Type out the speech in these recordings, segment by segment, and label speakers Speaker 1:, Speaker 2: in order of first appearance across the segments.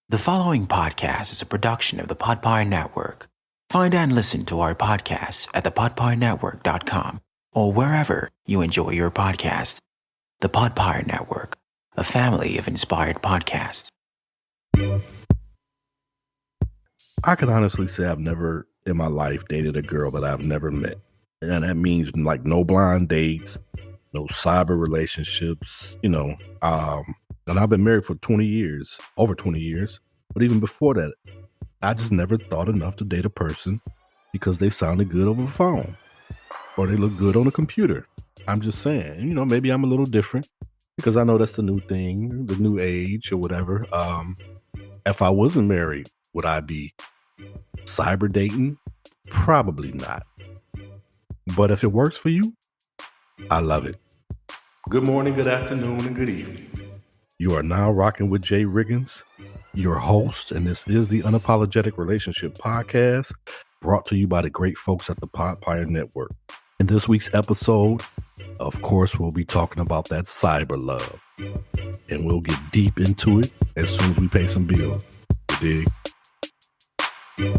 Speaker 1: The following podcast is a production of the Podpire Network. Find and listen to our podcasts at thepodpirenetwork.com or wherever you enjoy your podcast. The Podpire Network, a family of inspired podcasts.
Speaker 2: I can honestly say I've never in my life dated a girl that I've never met. And that means like no blind dates, no cyber relationships, and I've been married for 20 years, over 20 years. But even before that, I just never thought enough to date a person because they sounded good over the phone or they look good on a computer. I'm just saying, maybe I'm a little different because I know that's the new thing, the new age or whatever. If I wasn't married, would I be cyber dating? Probably not. But if it works for you, I love it. Good morning, good afternoon, and good evening. You are now rocking with Jay Riggins, your host, and this is the Unapologetic Relationship Podcast, brought to you by the great folks at the Podpire Network. In this week's episode, of course, we'll be talking about that cyber love, and we'll get deep into it as soon as we pay some bills. You dig?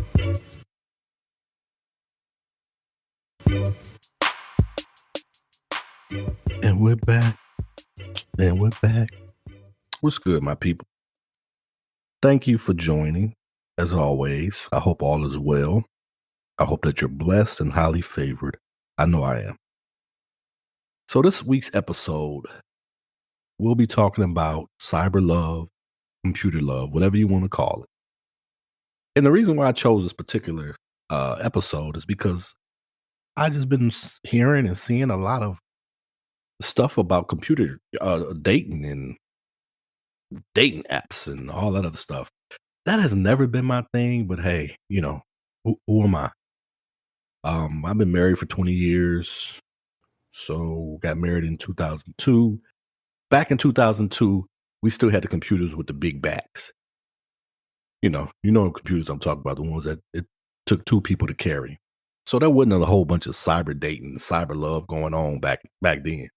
Speaker 2: And we're back. What's good, my people? Thank you for joining. As always, I hope all is well. I hope that you're blessed and highly favored. I know I am. So this week's episode, we'll be talking about cyber love, computer love, whatever you want to call it. And the reason why I chose this particular episode is because I just been hearing and seeing a lot of stuff about computer dating and dating apps and all that other stuff. That has never been my thing, but hey, who am I? I've been married for 20 years. So got married in 2002. Back in 2002, we still had the computers with the big backs. You know computers I'm talking about, the ones that it took two people to carry. So there wasn't a whole bunch of cyber dating, cyber love going on back then.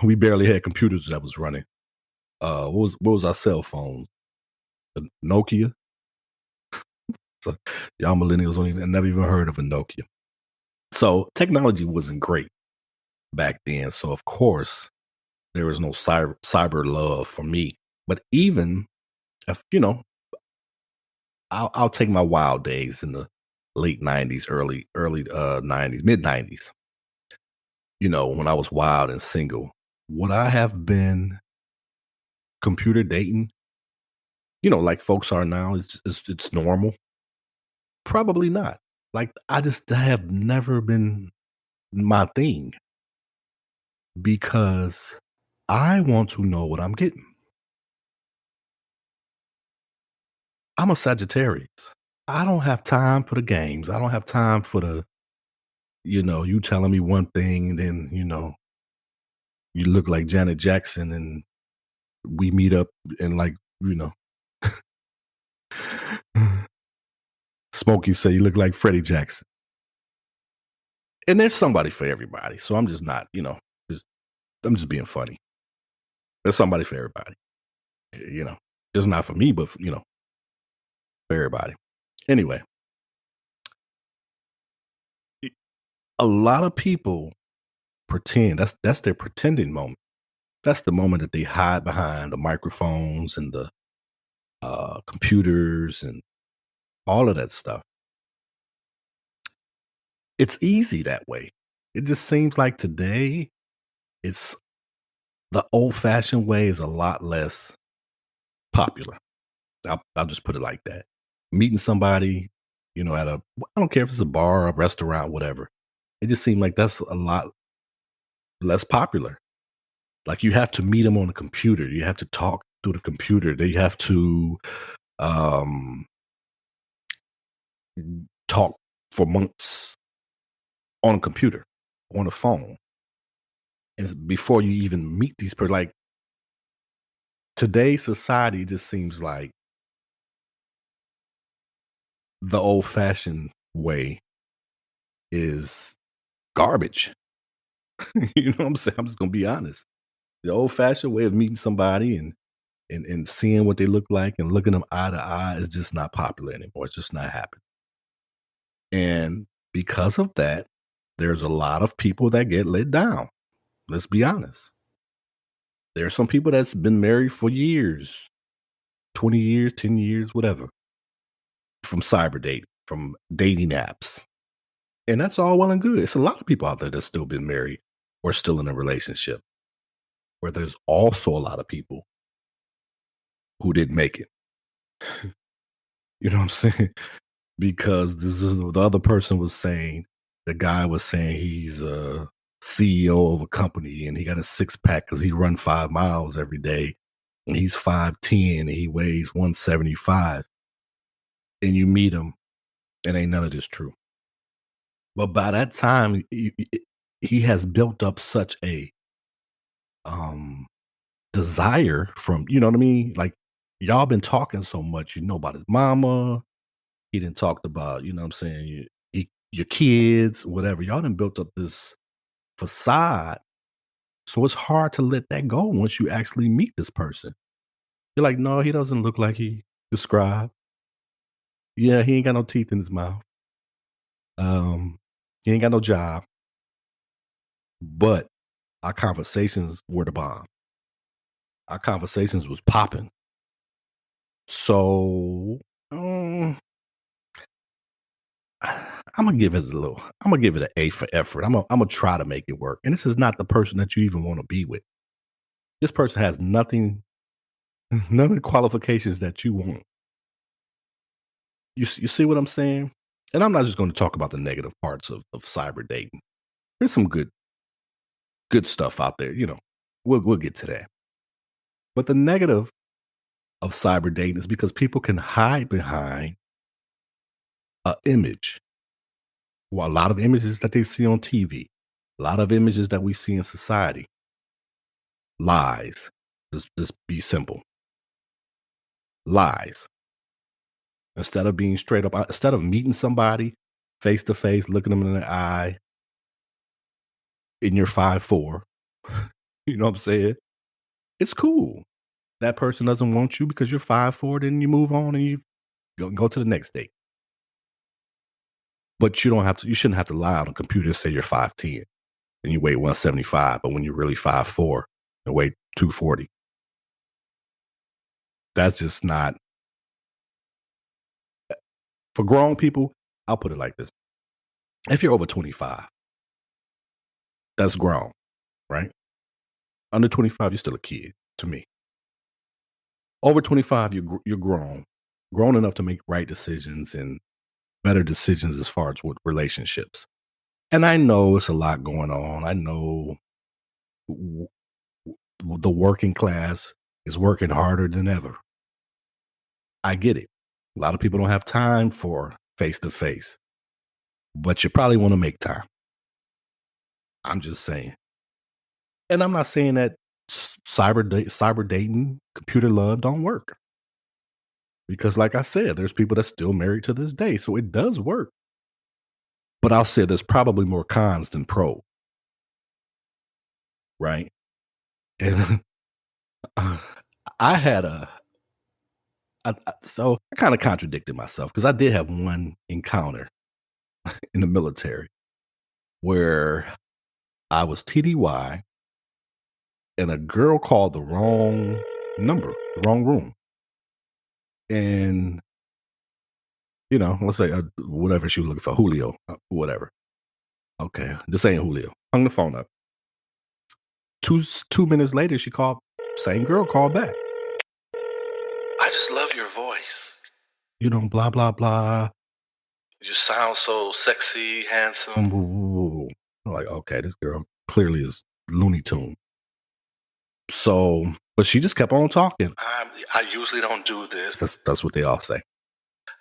Speaker 2: We barely had computers that was running. What was our cell phone? A Nokia. So y'all millennials never even heard of a Nokia. So technology wasn't great back then. So of course there was no cyber love for me. But even if I'll take my wild days in the late 90s, early 90s, mid 90s. When I was wild and single, would I have been computer dating? Like folks are now, it's normal. Probably not. Like I have never been my thing because I want to know what I'm getting. I'm a Sagittarius. I don't have time for the games. I don't have time for the, you telling me one thing and then, you look like Janet Jackson and we meet up and like, Smokey say you look like Freddie Jackson. And there's somebody for everybody. So I'm just not, I'm just being funny. There's somebody for everybody. Just not for me, but, for everybody. Anyway, a lot of people pretend that's their pretending moment. That's the moment that they hide behind the microphones and the computers and all of that stuff. It's easy that way. It just seems like today it's the old-fashioned way is a lot less popular. I'll just put it like that. Meeting somebody, at I don't care if it's a bar, a restaurant, whatever. It just seemed like that's a lot less popular. Like you have to meet them on the computer. You have to talk through the computer. They have to talk for months on a computer, on a phone. And before you even meet these people, like today's society just seems like the old-fashioned way is garbage. You know what I'm saying? I'm just gonna be honest. The old-fashioned way of meeting somebody and and seeing what they look like and looking them eye to eye is just not popular anymore. It's just not happening. And because of that, there's a lot of people that get let down. Let's be honest. There are some people that's been married for years, 20 years, 10 years, whatever, from cyber dating, from dating apps. And that's all well and good. It's a lot of people out there that's still been married or still in a relationship, where there's also a lot of people who didn't make it. You know what I'm saying? Because this is the other person was saying, the guy was saying he's a CEO of a company and he got a six pack because he run 5 miles every day and he's 5'10" and he weighs 175. And you meet him and ain't none of this true. But by that time, he has built up such a um desire from, you know what I mean? Like, y'all been talking so much, you know about his mama. He didn't talked about, you know what I'm saying, your kids, whatever. Y'all done built up this facade. So it's hard to let that go once you actually meet this person. You're like, no, he doesn't look like he described. Yeah, he ain't got no teeth in his mouth. He ain't got no job. But our conversations were the bomb. Our conversations was popping. So I'm gonna give it a little. I'm gonna give it an A for effort. I'm gonna try to make it work. And this is not the person that you even want to be with. This person has nothing, none of the qualifications that you want. You see what I'm saying? And I'm not just going to talk about the negative parts of cyber dating. There's some good stuff out there. You know, we'll get to that. But the negative of cyber dating is because people can hide behind an image. Well, a lot of images that they see on TV, a lot of images that we see in society. Lies. Just be simple. Lies. Instead of being straight up, instead of meeting somebody face to face, looking them in the eye, and you're 5'4", you know what I'm saying? It's cool. That person doesn't want you because you're 5'4", then you move on and you go to the next date. But you don't have to. You shouldn't have to lie on a computer and say you're 5'10" and you weigh 175, but when you're really 5'4" and weigh 240, that's just not for grown people. I'll put it like this: if you're over 25, that's grown, right? Under 25, you're still a kid to me. Over 25, you're grown enough to make right decisions and better decisions as far as with relationships. And I know it's a lot going on. I know the working class is working harder than ever. I get it. A lot of people don't have time for face to face, but you probably want to make time. I'm just saying. And I'm not saying that cyber dating, computer love don't work. Because like I said, there's people that's still married to this day. So it does work. But I'll say there's probably more cons than pro. Right? And I had so I kind of contradicted myself because I did have one encounter in the military where I was TDY and a girl called the wrong number, the wrong room. And, you know, let's say whatever she was looking for, Julio, whatever. Okay, this ain't Julio. Hung the phone up. Two minutes later, she called, same girl called back. I just love your voice. You know, blah, blah, blah. You sound so sexy, handsome. I'm like, okay, this girl clearly is Looney Tune. So, but she just kept on talking. I usually don't do this. That's what they all say.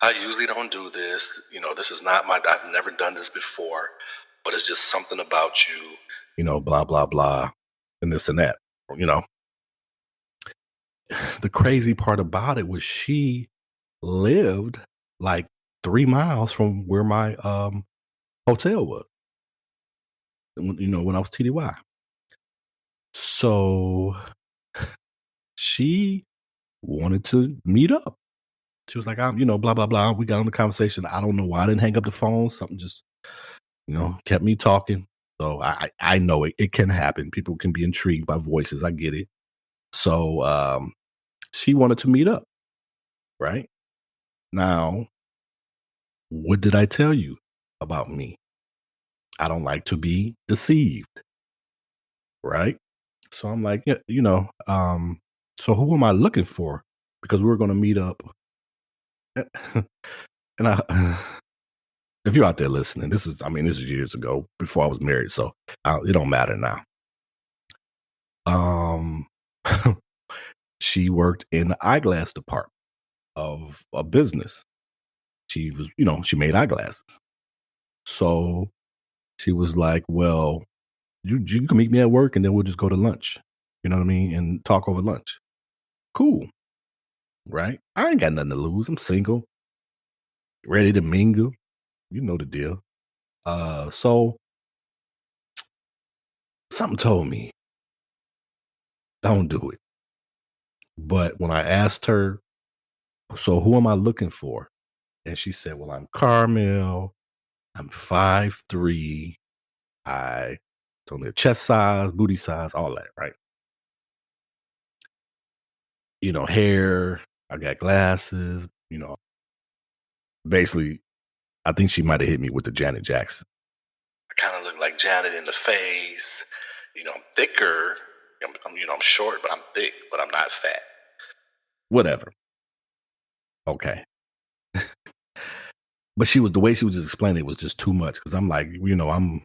Speaker 2: I usually don't do this. You know, this is not I've never done this before, but it's just something about you. You know, blah, blah, blah, and this and that, you know. The crazy part about it was she lived like 3 miles from where my hotel was. You know, when I was TDY. So she wanted to meet up. She was like, I'm, blah, blah, blah. We got on the conversation. I don't know why I didn't hang up the phone. Something just, kept me talking. So I know it can happen. People can be intrigued by voices. I get it. So she wanted to meet up, right? Now, what did I tell you about me? I don't like to be deceived, right? So I'm like, yeah, so who am I looking for? Because we're going to meet up. And if you're out there listening, this is years ago before I was married. So it don't matter now. She worked in the eyeglass department of a business. She was, she made eyeglasses. So she was like, well, you can meet me at work and then we'll just go to lunch. You know what I mean? And talk over lunch. Cool. Right? I ain't got nothing to lose. I'm single, ready to mingle. You know the deal. So something told me, don't do it. But when I asked her, so who am I looking for? And she said, well, I'm Carmel. I'm 5'3". I told me the chest size, booty size, all that, right? Hair, I got glasses, basically, I think she might have hit me with the Janet Jackson. I kind of look like Janet in the face. I'm thicker. I'm short, but I'm thick, but I'm not fat. Whatever. Okay. But the way she was just explaining it was just too much because I'm like, I'm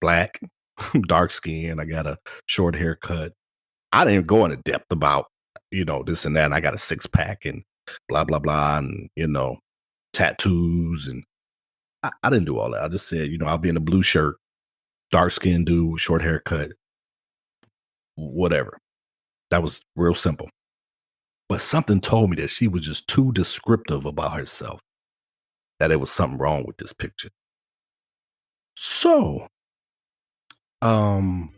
Speaker 2: black, dark skin. I got a short haircut. I didn't go into depth about, this and that. And I got a 6-pack and blah, blah, blah. And, tattoos. And I didn't do all that. I just said, I'll be in a blue shirt, dark skinned dude, short haircut, whatever. That was real simple. But something told me that she was just too descriptive about herself, that there was something wrong with this picture. So, I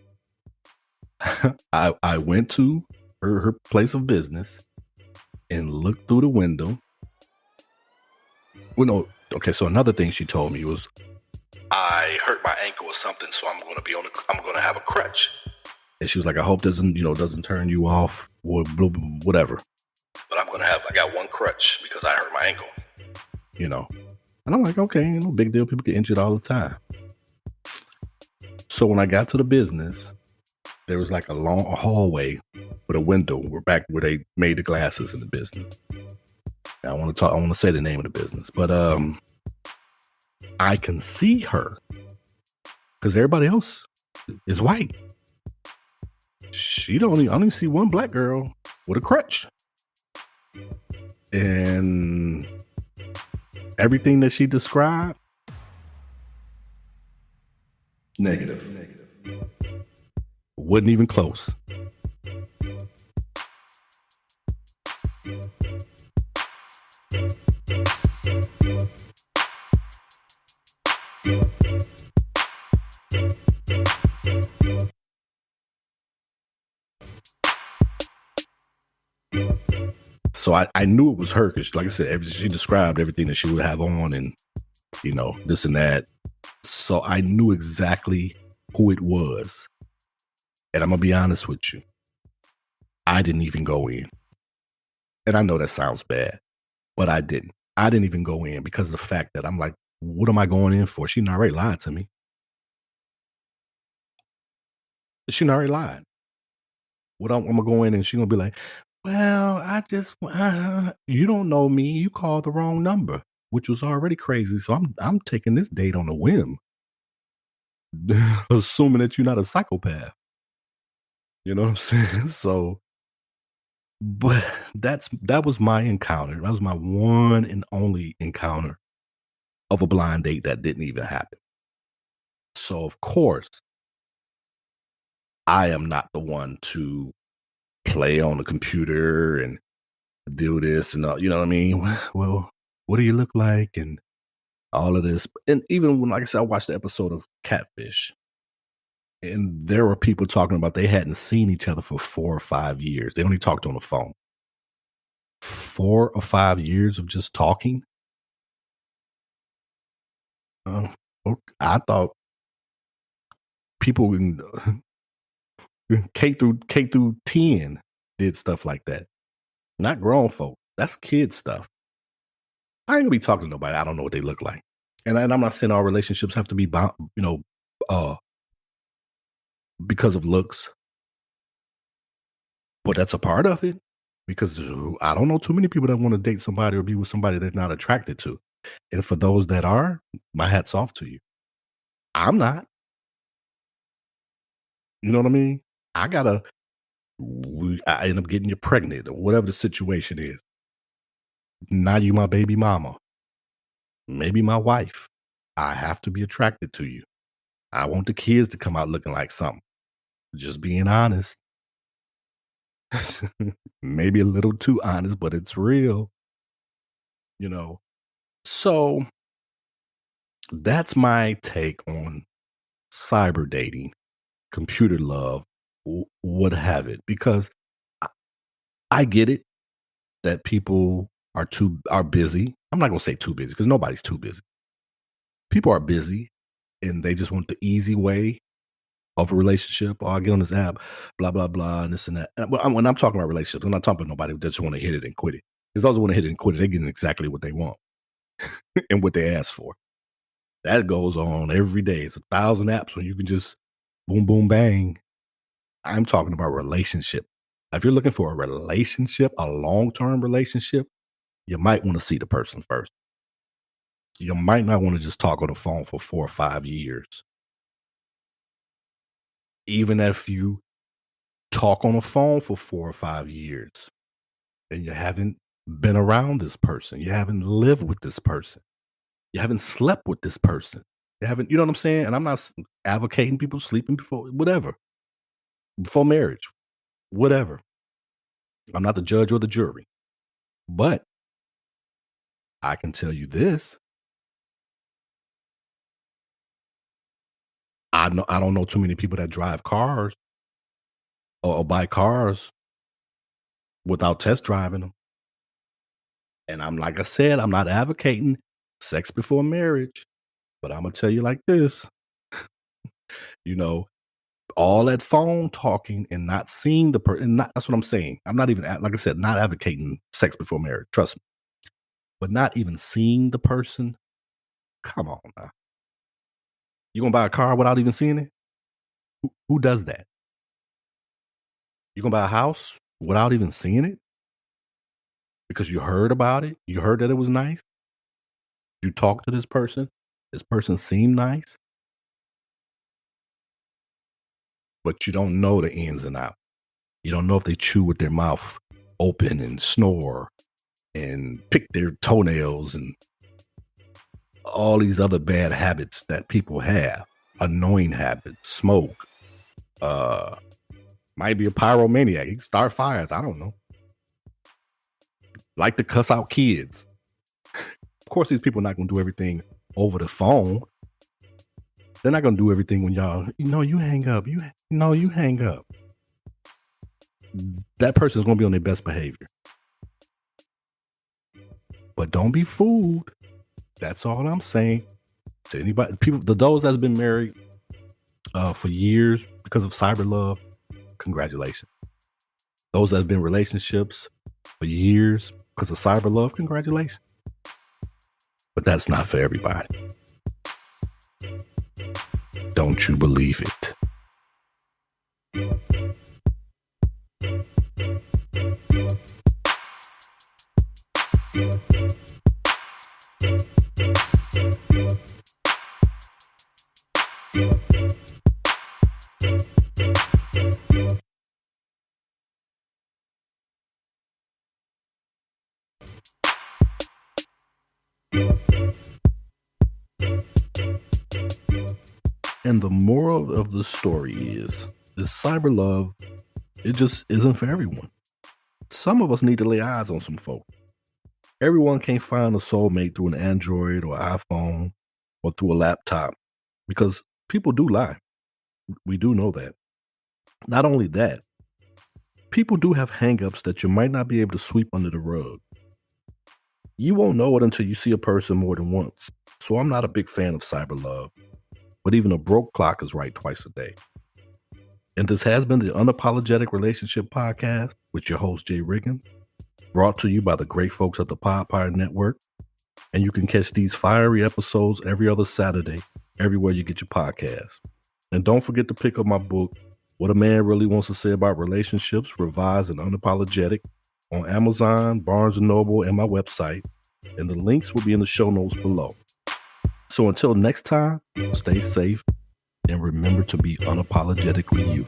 Speaker 2: went to her place of business and looked through the window. Well, no, okay. So another thing she told me was, I hurt my ankle or something, so I'm going to have a crutch. And she was like, I hope doesn't turn you off or whatever. But I got one crutch because I hurt my ankle. And I'm like, okay, no big deal. People get injured all the time. So when I got to the business, there was like a long hallway with a window. We're back where they made the glasses in the business. I want to say the name of the business, but I can see her because everybody else is white. I only see one black girl with a crutch. And everything that she described, negative. Wasn't even close. So I knew it was her because, like I said, she described everything that she would have on and, this and that. So I knew exactly who it was. And I'm going to be honest with you. I didn't even go in. And I know that sounds bad, but I didn't. I didn't even go in because of the fact that I'm like, what am I going in for? She already lied to me. She already lied. What I'm going to go in and she's going to be like, well, you don't know me. You called the wrong number, which was already crazy. So I'm taking this date on a whim, assuming that you're not a psychopath. You know what I'm saying? So, but that was my encounter. That was my one and only encounter of a blind date that didn't even happen. So, of course, I am not the one to play on the computer and do this and all, you know what I mean? Well, what do you look like? And all of this. And even when, like I said, I watched the episode of Catfish, and there were people talking about they hadn't seen each other for 4 or 5 years. They only talked on the phone. 4 or 5 years of just talking. Uh, I thought people in K through 10 did stuff like that. Not grown folk. That's kid stuff. I ain't gonna be talking to nobody. I don't know what they look like. And I'm not saying all relationships have to be uh, because of looks, but that's a part of it. Because I don't know too many people that want to date somebody or be with somebody they're not attracted to. And for those that are, my hat's off to you. I'm not. You know what I mean? I end up getting you pregnant or whatever the situation is. Now you my baby mama, maybe my wife. I have to be attracted to you. I want the kids to come out looking like something. Just being honest. Maybe a little too honest, but it's real, you know. So that's my take on cyber dating, computer love, what have it. Because I, I get it that people are busy. I'm not gonna say too busy because nobody's too busy. People are busy and they just want the easy way of a relationship. Oh, I get on this app, blah, blah, blah, and this and that. When I'm talking about relationships, I'm not talking about nobody who just want to hit it and quit it. Because those who want to hit it and quit it, they're getting exactly what they want and what they ask for. That goes on every day. It's 1,000 apps when you can just boom, boom, bang. I'm talking about relationship. If you're looking for a relationship, a long-term relationship, you might want to see the person first. You might not want to just talk on the phone for 4 or 5 years. Even if you talk on the phone for 4 or 5 years and you haven't been around this person, you haven't lived with this person, you haven't slept with this person, you know what I'm saying? And I'm not advocating people sleeping before marriage, whatever. I'm not the judge or the jury, but I can tell you this. I don't know too many people that drive cars or buy cars without test driving them. And like I said, I'm not advocating sex before marriage, but I'm gonna tell you like this, you know, all that phone talking and not seeing the person. That's what I'm saying. I'm not even like I said, not advocating sex before marriage. Trust me, but not even seeing the person. Come on now, you gonna buy a car without even seeing it? Who does that? You gonna buy a house without even seeing it because you heard about it? You heard that it was nice. You talked to this person. This person seemed nice, but you don't know the ins and outs. You don't know if they chew with their mouth open and snore and pick their toenails and all these other bad habits that people have. Annoying habits, smoke, might be a pyromaniac. He can start fires. I don't know. Like to cuss out kids. Of course, these people are not going to do everything over the phone. They're not going to do everything when you hang up. You hang up. That person is going to be on their best behavior. But don't be fooled. That's all I'm saying. To anybody, those that's been married for years because of cyber love, congratulations. Those that's been in relationships for years because of cyber love, congratulations. But that's not for everybody. Don't you believe it? And the moral of the story is cyber love, it just isn't for everyone. Some of us need to lay eyes on some folk. Everyone can't find a soulmate through an Android or iPhone or through a laptop because people do lie. We do know that. Not only that, people do have hangups that you might not be able to sweep under the rug. You won't know it until you see a person more than once. So I'm not a big fan of cyber love, but even a broke clock is right twice a day. And this has been the Unapologetic Relationship Podcast with your host, Jay Riggins, brought to you by the great folks at the Podpire Network. And you can catch these fiery episodes every other Saturday, everywhere you get your podcasts. And don't forget to pick up my book, What a Man Really Wants to Say About Relationships, Revised and Unapologetic, on Amazon, Barnes & Noble, and my website. And the links will be in the show notes below. So until next time, stay safe and remember to be unapologetically you.